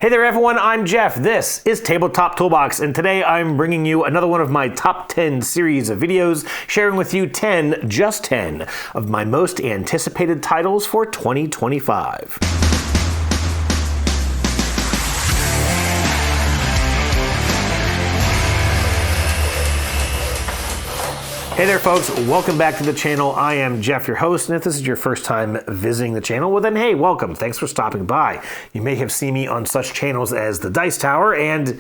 Hey there everyone, I'm Jeff. This is Tabletop Toolbox, and today I'm bringing you another one of my top 10 series of videos, sharing with you 10, just 10, of my most anticipated titles for 2025. Hey there folks, welcome back to the channel. I am Jeff, your host, and if this is your first time visiting the channel, well then hey, welcome. Thanks for stopping by. You may have seen me on such channels as the Dice Tower and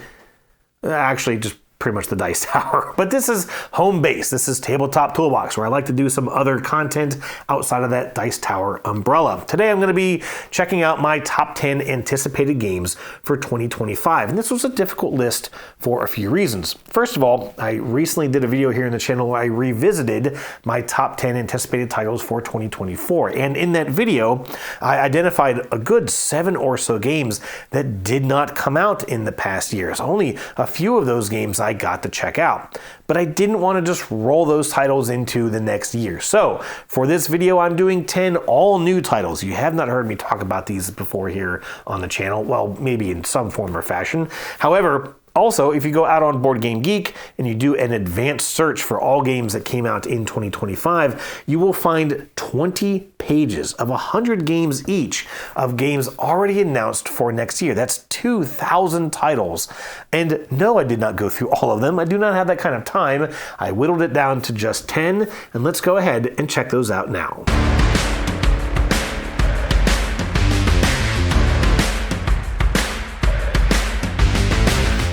actually just pretty much the Dice Tower. But this is home base. This is Tabletop Toolbox, where I like to do some other content outside of that Dice Tower umbrella. Today I'm going to be checking out my top 10 anticipated games for 2025. And this was a difficult list for a few reasons. First of all, I recently did a video here in the channel where I revisited my top 10 anticipated titles for 2024. And in that video, I identified a good 7 or so games that did not come out in the past years. Only a few of those games I got to check out. But I didn't want to just roll those titles into the next year. So for this video, I'm doing 10 all new titles. You have not heard me talk about these before here on the channel. Well, maybe in some form or fashion. However, also, if you go out on Board Game Geek and you do an advanced search for all games that came out in 2025, you will find 20 pages of 100 games each of games already announced for next year. That's 2,000 titles. And no, I did not go through all of them. I do not have that kind of time. I whittled it down to just 10, and let's go ahead and check those out now.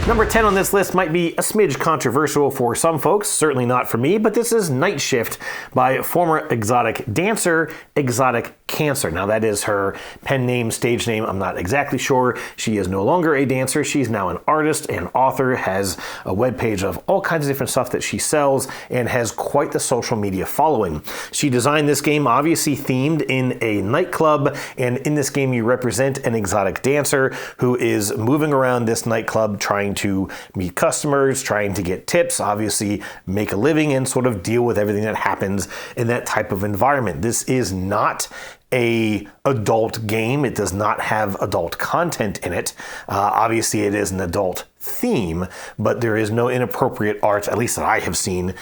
Number 10 on this list might be a smidge controversial for some folks, certainly not for me, but this is Night Shift by former exotic dancer, Exotic Cancer. Now that is her pen name, stage name, I'm not exactly sure. She is no longer a dancer, she's now an artist and author, has a webpage of all kinds of different stuff that she sells, and has quite the social media following. She designed this game obviously themed in a nightclub, and in this game you represent an exotic dancer who is moving around this nightclub trying to meet customers, trying to get tips, obviously make a living, and sort of deal with everything that happens in that type of environment. This is not a adult game. It does not have adult content in it. Obviously it is an adult theme, but there is no inappropriate art, at least that I have seen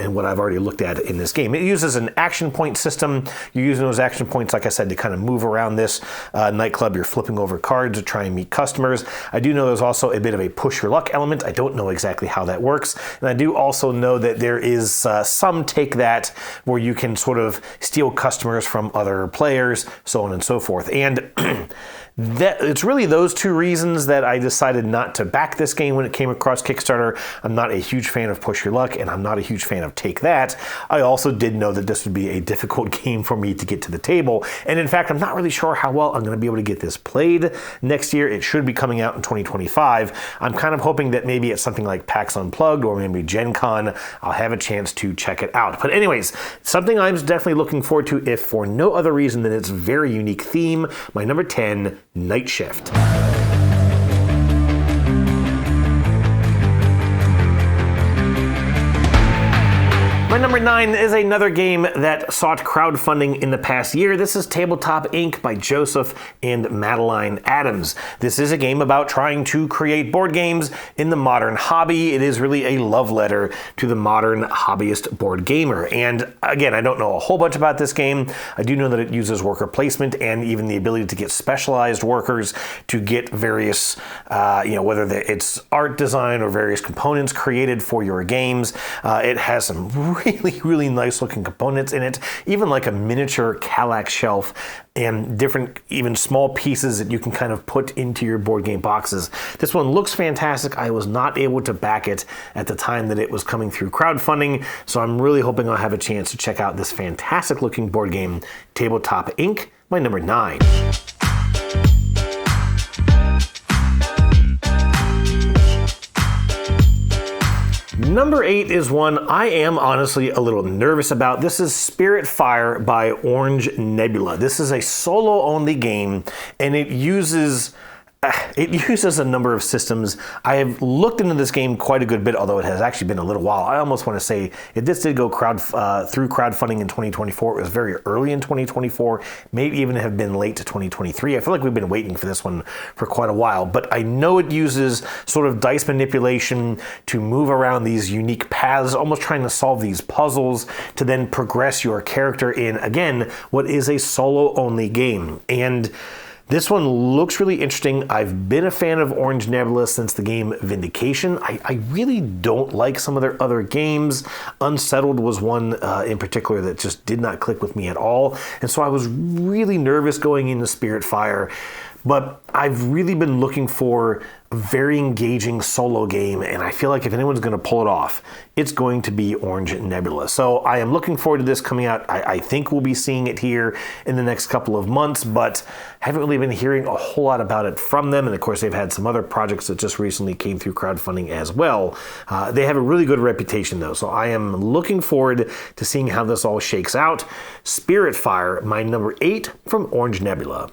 in what I've already looked at in this game. It uses an action point system. You're using those action points, like I said, to kind of move around this nightclub. You're flipping over cards to try and meet customers. I do know there's also a bit of a push your luck element. I don't know exactly how that works. And I do also know that there is some take that where you can sort of steal customers from other players, so on and so forth. And it's really those two reasons that I decided not to back this game when it came across Kickstarter. I'm not a huge fan of Push Your Luck, and I'm not a huge fan of Take That. I also did know that this would be a difficult game for me to get to the table, and in fact, I'm not really sure how well I'm going to be able to get this played next year. It should be coming out in 2025. I'm kind of hoping that maybe at something like PAX Unplugged or maybe Gen Con, I'll have a chance to check it out. But anyways, something I'm definitely looking forward to, if for no other reason than its very unique theme. My number 10, Night Shift. My number 9 is another game that sought crowdfunding in the past year. This is Tabletop Inc. by Joseph and Madeline Adams. This is a game about trying to create board games in the modern hobby. It is really a love letter to the modern hobbyist board gamer. And again, I don't know a whole bunch about this game. I do know that it uses worker placement and even the ability to get specialized workers to get various, whether it's art design or various components created for your games. It has some really nice looking components in it, even like a miniature Kallax shelf and different even small pieces that you can kind of put into your board game boxes. This one looks fantastic. I was not able to back it at the time that it was coming through crowdfunding, so I'm really hoping I'll have a chance to check out this fantastic looking board game, Tabletop Inc., my number 9. Number 8 is one I am honestly a little nervous about. This is Spirit Fire by Orange Nebula. This is a solo-only game, and it uses it uses a number of systems. I have looked into this game quite a good bit, although it has actually been a little while. I almost want to say if this did go through crowdfunding in 2024, it was very early in 2024, maybe even have been late to 2023. I feel like we've been waiting for this one for quite a while, but I know it uses sort of dice manipulation to move around these unique paths, almost trying to solve these puzzles to then progress your character in, again, what is a solo-only game. And this one looks really interesting. I've been a fan of Orange Nebula since the game Vindication. I really don't like some of their other games. Unsettled was one in particular that just did not click with me at all. And so I was really nervous going into Spiritfire. But I've really been looking for a very engaging solo game, and I feel like if anyone's going to pull it off, it's going to be Orange Nebula. So I am looking forward to this coming out. I think we'll be seeing it here in the next couple of months, but haven't really been hearing a whole lot about it from them. And of course, they've had some other projects that just recently came through crowdfunding as well. They have a really good reputation, though, so I am looking forward to seeing how this all shakes out. Spiritfire, my number 8 from Orange Nebula.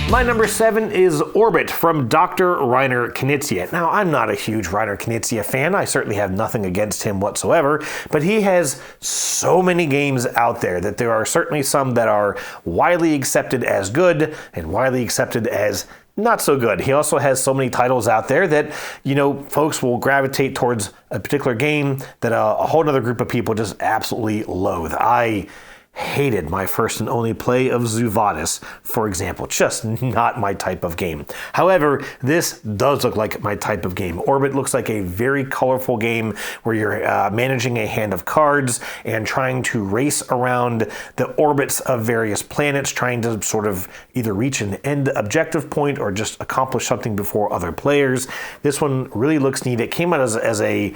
My number 7 is Orbit from Dr. Reiner Knizia. Now, I'm not a huge Reiner Knizia fan. I certainly have nothing against him whatsoever, but he has so many games out there that there are certainly some that are widely accepted as good and widely accepted as not so good. He also has so many titles out there that, folks will gravitate towards a particular game that a whole other group of people just absolutely loathe. I hated my first and only play of Zuvadis, for example. Just not my type of game. However, this does look like my type of game. Orbit looks like a very colorful game where you're managing a hand of cards and trying to race around the orbits of various planets, trying to sort of either reach an end objective point or just accomplish something before other players. This one really looks neat. It came out as a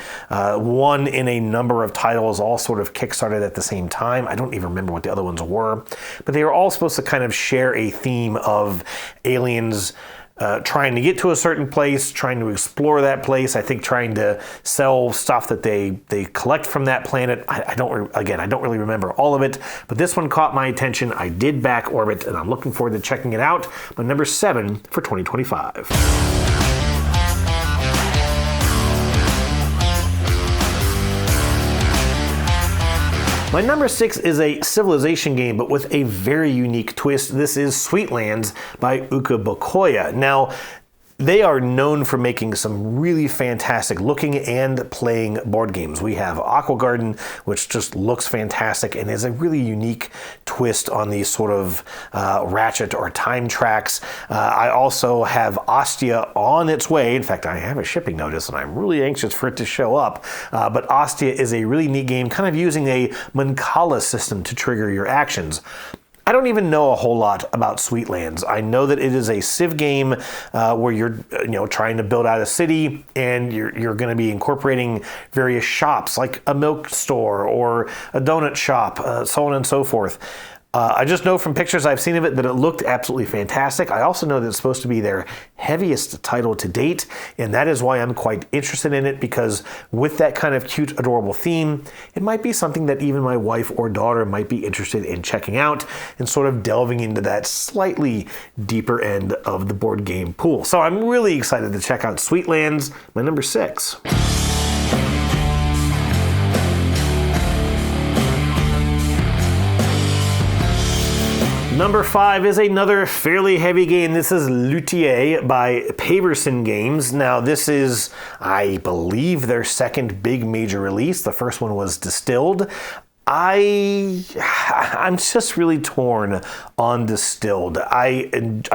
one in a number of titles, all sort of kickstarted at the same time. I don't even remember what the other ones were, but they were all supposed to kind of share a theme of aliens trying to get to a certain place, trying to explore that place. I think trying to sell stuff that they collect from that planet. I don't really remember all of it, but this one caught my attention. I did back Orbit, and I'm looking forward to checking it out. My number 7 for 2025. My number 6 is a Civilization game, but with a very unique twist. This is Sweetlands by Uka Bokoya. Now, they are known for making some really fantastic looking and playing board games. We have Aqua Garden, which just looks fantastic and is a really unique twist on these sort of ratchet or time tracks. I also have Ostia on its way. In fact, I have a shipping notice and I'm really anxious for it to show up. But Ostia is a really neat game, kind of using a Mancala system to trigger your actions. I don't even know a whole lot about Sweetlands. I know that it is a Civ game where you're trying to build out a city, and you're going to be incorporating various shops like a milk store or a donut shop, so on and so forth. I just know from pictures I've seen of it that it looked absolutely fantastic. I also know that it's supposed to be their heaviest title to date, and that is why I'm quite interested in it, because with that kind of cute, adorable theme, it might be something that even my wife or daughter might be interested in checking out and sort of delving into that slightly deeper end of the board game pool. So I'm really excited to check out Sweetlands, my number 6. Number 5 is another fairly heavy game. This is Luthier by Paverson Games. Now, this is, I believe, their second big major release. The first one was Distilled. I'm just really torn on Distilled. I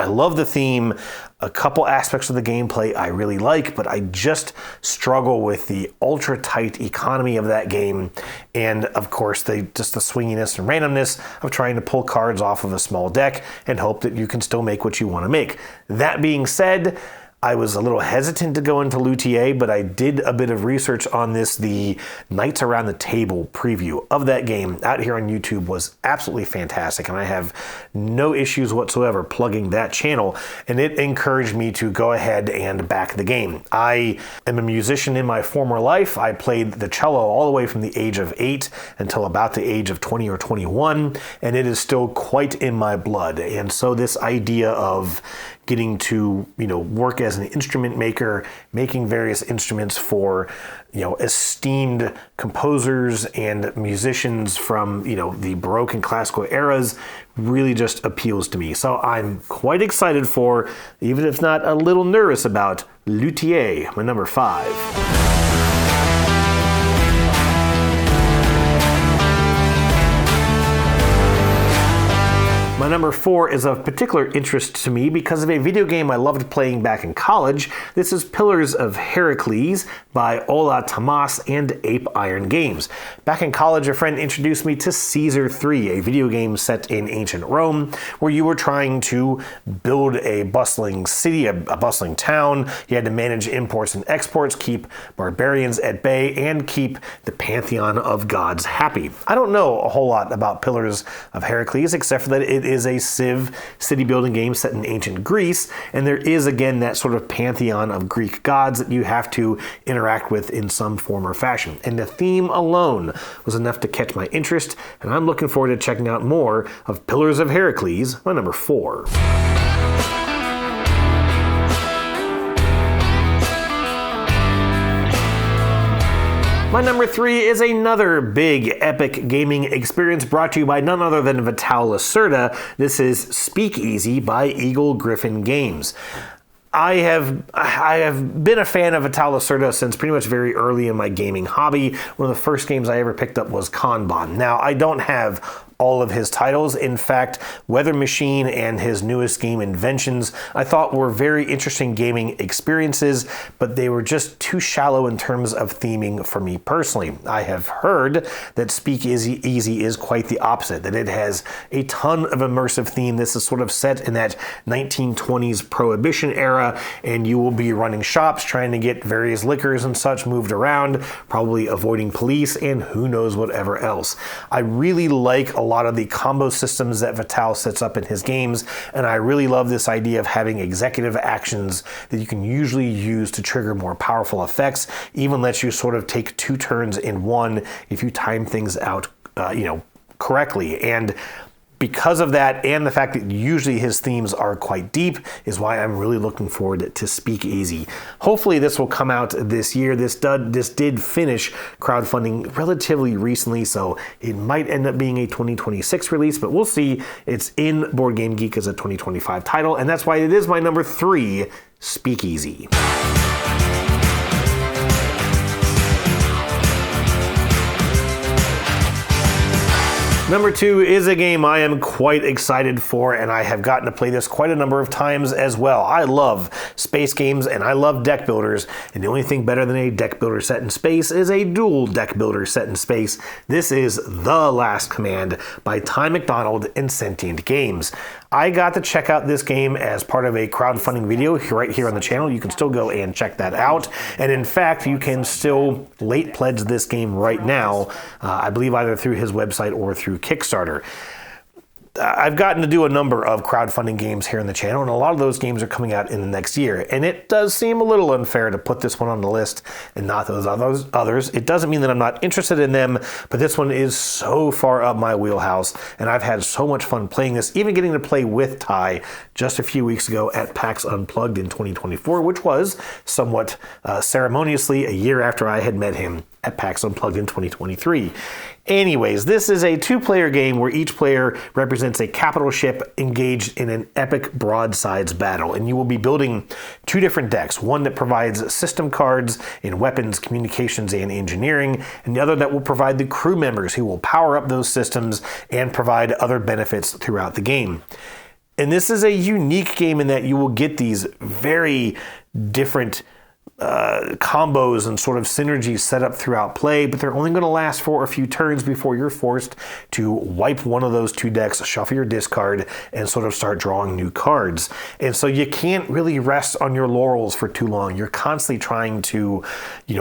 love the theme. A couple aspects of the gameplay I really like, but I just struggle with the ultra tight economy of that game, and of course the swinginess and randomness of trying to pull cards off of a small deck and hope that you can still make what you want to make. That being said, I was a little hesitant to go into Luthier, but I did a bit of research on this. The Knights Around the Table preview of that game out here on YouTube was absolutely fantastic, and I have no issues whatsoever plugging that channel, and it encouraged me to go ahead and back the game. I am a musician in my former life. I played the cello all the way from the age of 8 until about the age of 20 or 21, and it is still quite in my blood. And so this idea of getting to, work as an instrument maker, making various instruments for, esteemed composers and musicians from, the Baroque and classical eras really just appeals to me. So I'm quite excited for, even if not a little nervous about, Luthier, my number 5. My number 4 is of particular interest to me because of a video game I loved playing back in college. This is Pillars of Heracles by Ola Tomas and Ape Iron Games. Back in college, a friend introduced me to Caesar 3, a video game set in ancient Rome, where you were trying to build a bustling city, a bustling town. You had to manage imports and exports, keep barbarians at bay, and keep the pantheon of gods happy. I don't know a whole lot about Pillars of Heracles, except for that it is a Civ city building game set in ancient Greece, and there is again that sort of pantheon of Greek gods that you have to interact with in some form or fashion. And the theme alone was enough to catch my interest, and I'm looking forward to checking out more of Pillars of Heracles, my number 4. My number 3 is another big epic gaming experience brought to you by none other than Vital Lacerda. This is Speakeasy by Eagle Gryphon Games. I have been a fan of Vital Lacerda since pretty much very early in my gaming hobby. One of the first games I ever picked up was Kanban. Now, I don't have all of his titles. In fact, Weather Machine and his newest game, Inventions, I thought were very interesting gaming experiences, but they were just too shallow in terms of theming for me personally. I have heard that Speakeasy is quite the opposite, that it has a ton of immersive theme. This is sort of set in that 1920s Prohibition era, and you will be running shops, trying to get various liquors and such moved around, probably avoiding police, and who knows whatever else. I really like a lot of the combo systems that Vital sets up in his games, and I really love this idea of having executive actions that you can usually use to trigger more powerful effects, even lets you sort of take 2 turns in one if you time things out correctly. And because of that, and the fact that usually his themes are quite deep, is why I'm really looking forward to Speakeasy. Hopefully this will come out this year. This did finish crowdfunding relatively recently, so it might end up being a 2026 release, but we'll see. It's in Board Game Geek as a 2025 title, and that's why it is my number 3, Speakeasy. Number 2 is a game I am quite excited for, and I have gotten to play this quite a number of times as well. I love space games and I love deck builders, and the only thing better than a deck builder set in space is a dual deck builder set in space. This is The Last Command by Ty McDonald and Sentient Games. I got to check out this game as part of a crowdfunding video right here on the channel. You can still go and check that out. And in fact, you can still late pledge this game right now, I believe either through his website or through Kickstarter. I've gotten to do a number of crowdfunding games here on the channel, and a lot of those games are coming out in the next year. And it does seem a little unfair to put this one on the list and not those others. It doesn't mean that I'm not interested in them, but this one is so far up my wheelhouse, and I've had so much fun playing this, even getting to play with Ty just a few weeks ago at PAX Unplugged in 2024, which was somewhat ceremoniously a year after I had met him at PAX Unplugged in 2023. Anyways, this is a 2-player game where each player represents a capital ship engaged in an epic broadsides battle, and you will be building 2 different decks, one that provides system cards in weapons, communications, and engineering, and the other that will provide the crew members who will power up those systems and provide other benefits throughout the game. And this is a unique game in that you will get these very different combos and sort of synergies set up throughout play, but they're only going to last for a few turns before you're forced to wipe one of those two decks, shuffle your discard, and sort of start drawing new cards. And so you can't really rest on your laurels for too long. You're constantly trying to,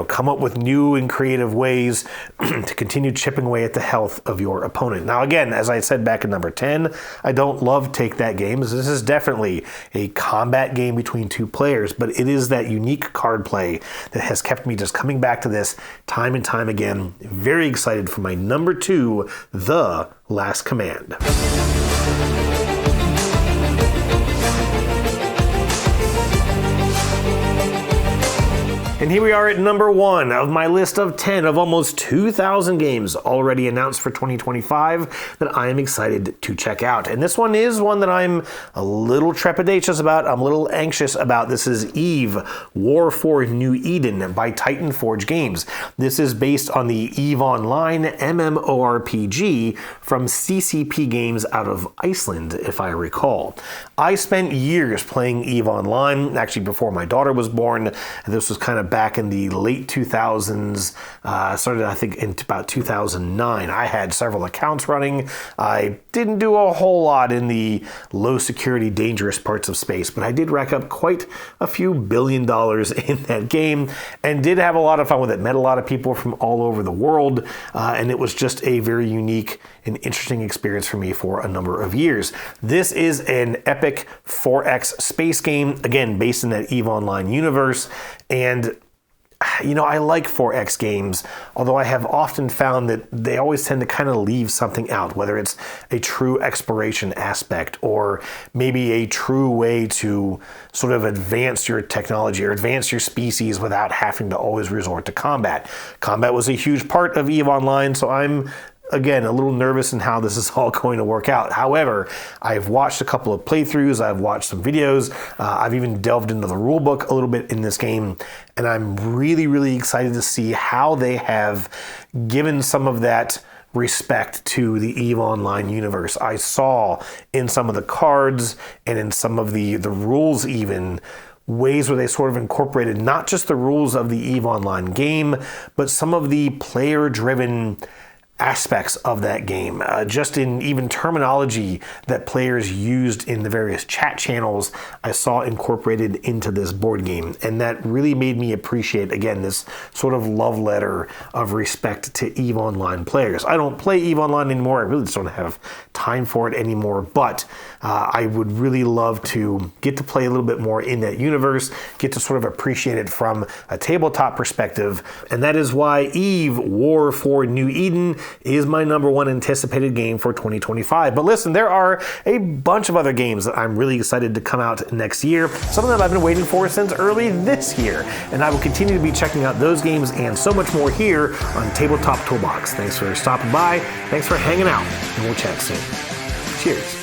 come up with new and creative ways to continue chipping away at the health of your opponent. Now, again, as I said back in number 10, I don't love take that games. This is definitely a combat game between two players, but it is that unique card play that has kept me just coming back to this time and time again. Very excited for my number 2, The Last Command. And here we are at number 1 of my list of 10 of almost 2,000 games already announced for 2025 that I am excited to check out. And this one is one that I'm a little trepidatious about. I'm a little anxious about. This is Eve, War for New Eden by Titan Forge Games. This is based on the Eve Online MMORPG from CCP Games out of Iceland, if I recall. I spent years playing Eve Online, actually before my daughter was born. This was kind of back in the late 2000s, started I think in about 2009. I had several accounts running. I didn't do a whole lot in the low security, dangerous parts of space, but I did rack up quite a few $1 billion in that game and did have a lot of fun with it. Met a lot of people from all over the world, and it was just a very unique and interesting experience for me for a number of years. This is an epic 4X space game, again, based in that EVE Online universe, and I like 4X games, although I have often found that they always tend to kind of leave something out, whether it's a true exploration aspect or maybe a true way to sort of advance your technology or advance your species without having to always resort to combat. Combat was a huge part of EVE Online, so I'm again, a little nervous in how this is all going to work out. However, I've watched a couple of playthroughs, I've watched some videos, I've even delved into the rulebook a little bit in this game, and I'm really, really excited to see how they have given some of that respect to the EVE Online universe. I saw in some of the cards and in some of the rules even, ways where they sort of incorporated not just the rules of the EVE Online game, but some of the player-driven aspects of that game, just in even terminology that players used in the various chat channels I saw incorporated into this board game. And that really made me appreciate, again, this sort of love letter of respect to EVE Online players. I don't play EVE Online anymore. I really just don't have time for it anymore, but I would really love to get to play a little bit more in that universe, get to sort of appreciate it from a tabletop perspective. And that is why Eve, War for New Eden is my number 1 anticipated game for 2025. But listen, there are a bunch of other games that I'm really excited to come out next year. Some of them I've been waiting for since early this year, and I will continue to be checking out those games and so much more here on Tabletop Toolbox. Thanks for stopping by, thanks for hanging out, and we'll chat soon. Cheers.